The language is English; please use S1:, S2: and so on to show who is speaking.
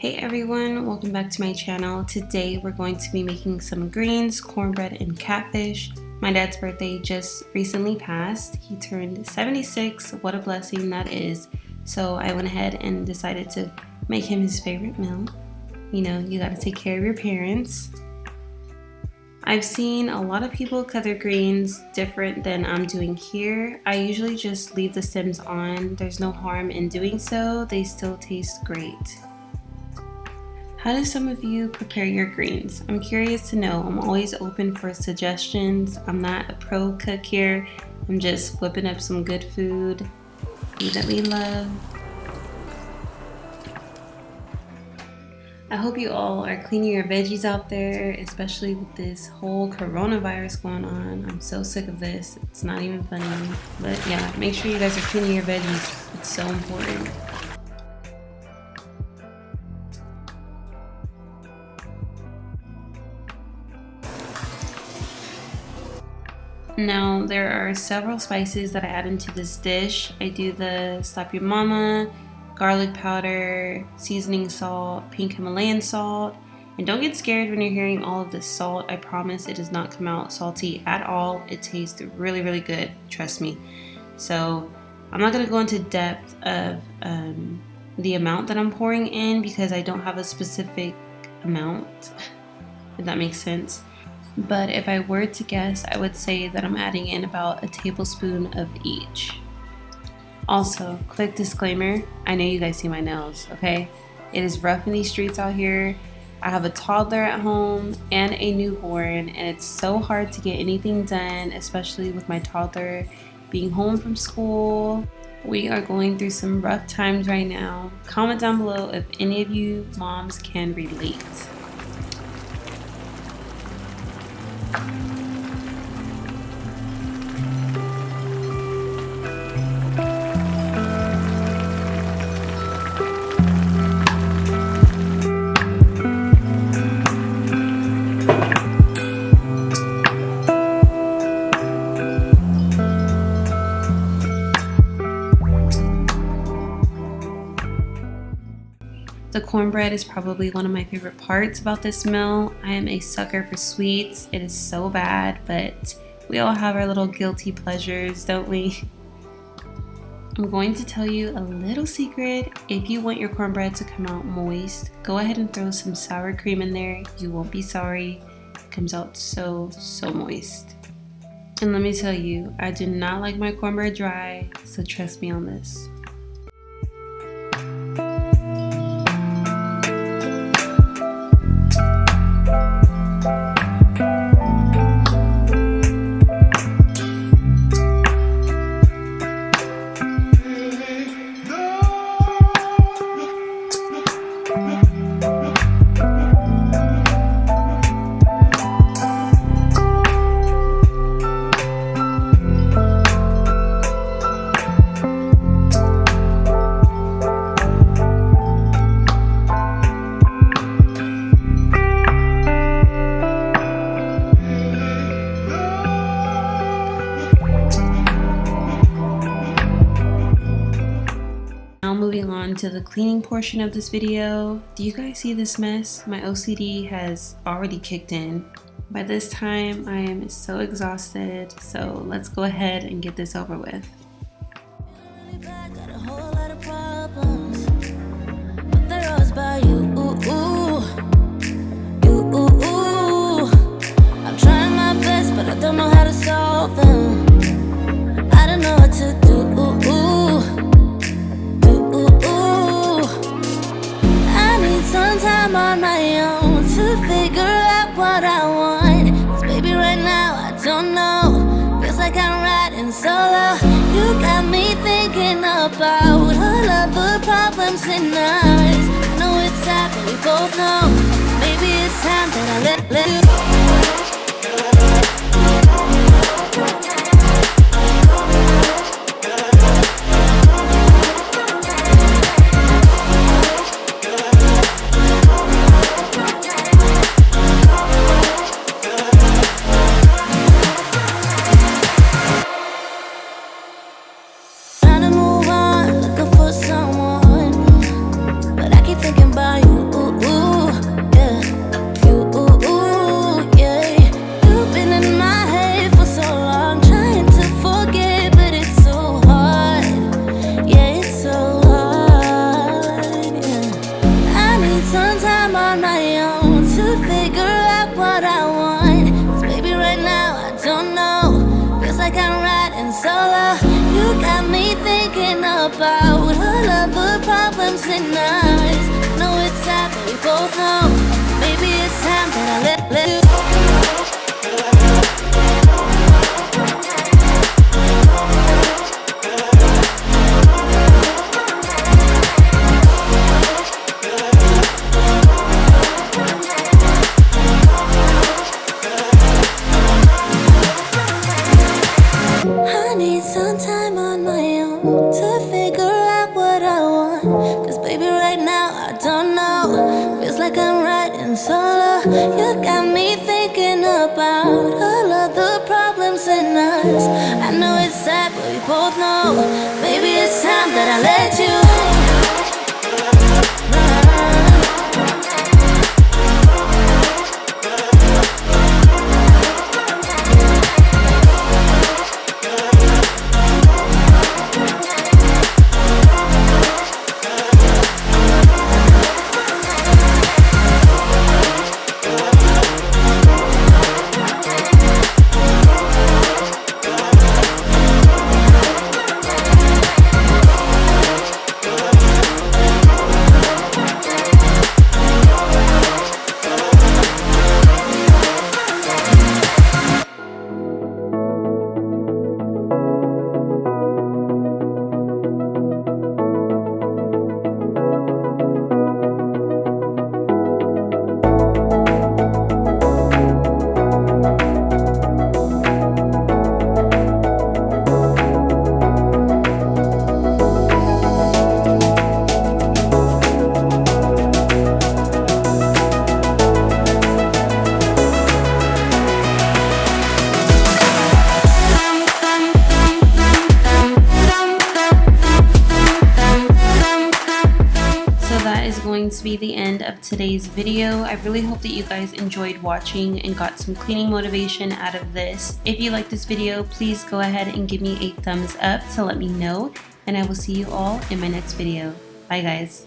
S1: Hey everyone, welcome back to my channel. Today we're going to be making some greens, cornbread, and catfish. My dad's birthday just recently passed. He turned 76. What a blessing that is. So I went ahead and decided to make him his favorite meal. You know, you gotta take care of your parents. I've seen a lot of people cut their greens different than I'm doing here. I usually just leave the stems on. There's no harm in doing so. They still taste great. How do some of you prepare your greens? I'm curious to know. I'm always open for suggestions. I'm not a pro cook here. I'm just whipping up some good food that we love. I hope you all are cleaning your veggies out there, especially with this whole coronavirus going on. I'm so sick of this. It's not even funny. But yeah, make sure you guys are cleaning your veggies. It's so important. Now, there are several spices that I add into this dish. I do the Slap Your Mama, garlic powder, seasoning salt, pink Himalayan salt. And don't get scared when you're hearing all of this salt. I promise it does not come out salty at all. It tastes really, really good. Trust me. So I'm not going to go into depth of the amount that I'm pouring in because I don't have a specific amount, if that makes sense. But if I were to guess, I would say that I'm adding in about a tablespoon of each. Also, quick disclaimer, I know you guys see my nails, okay? It is rough in these streets out here. I have a toddler at home and a newborn, and it's so hard to get anything done, especially with my toddler being home from school. We are going through some rough times right now. Comment down below if any of you moms can relate. The cornbread is probably one of my favorite parts about this meal. I am a sucker for sweets. It is so bad, but we all have our little guilty pleasures, don't we? I'm going to tell you a little secret. If you want your cornbread to come out moist, go ahead and throw some sour cream in there. You won't be sorry. It comes out so moist. And let me tell you, I do not like my cornbread dry, so trust me on this. Now moving on to the cleaning portion of this video. Do you guys see this mess? My OCD has already kicked in. By this time, I am so exhausted, so let's go ahead and get this over with.
S2: I'm trying my best, but I don't know how to solve them. I don't know what to do. Some time on my own to figure out what I want. 'Cause baby, right now I don't know. Feels like I'm riding solo. You got me thinking about all of the problems in us. I know it's sad, but we both know. Maybe it's time that I let you go. Trying to move on, looking for someone, but I keep thinking about you. solo. You got me thinking about all of the problems in us. No, it's sad, but we both know maybe it's time that I let you. I need some time on my own to figure out what I want. Cause baby, right now I don't know. Feels like I'm riding solo. You got me thinking about all of the problems in us. I know it's sad, but we both know maybe it's time that I let you.
S1: Going to be the end of today's video. I really hope that you guys enjoyed watching and got some cleaning motivation out of this. If you like this video, please go ahead and give me a thumbs up to let me know, and I will see you all in my next video. Bye guys.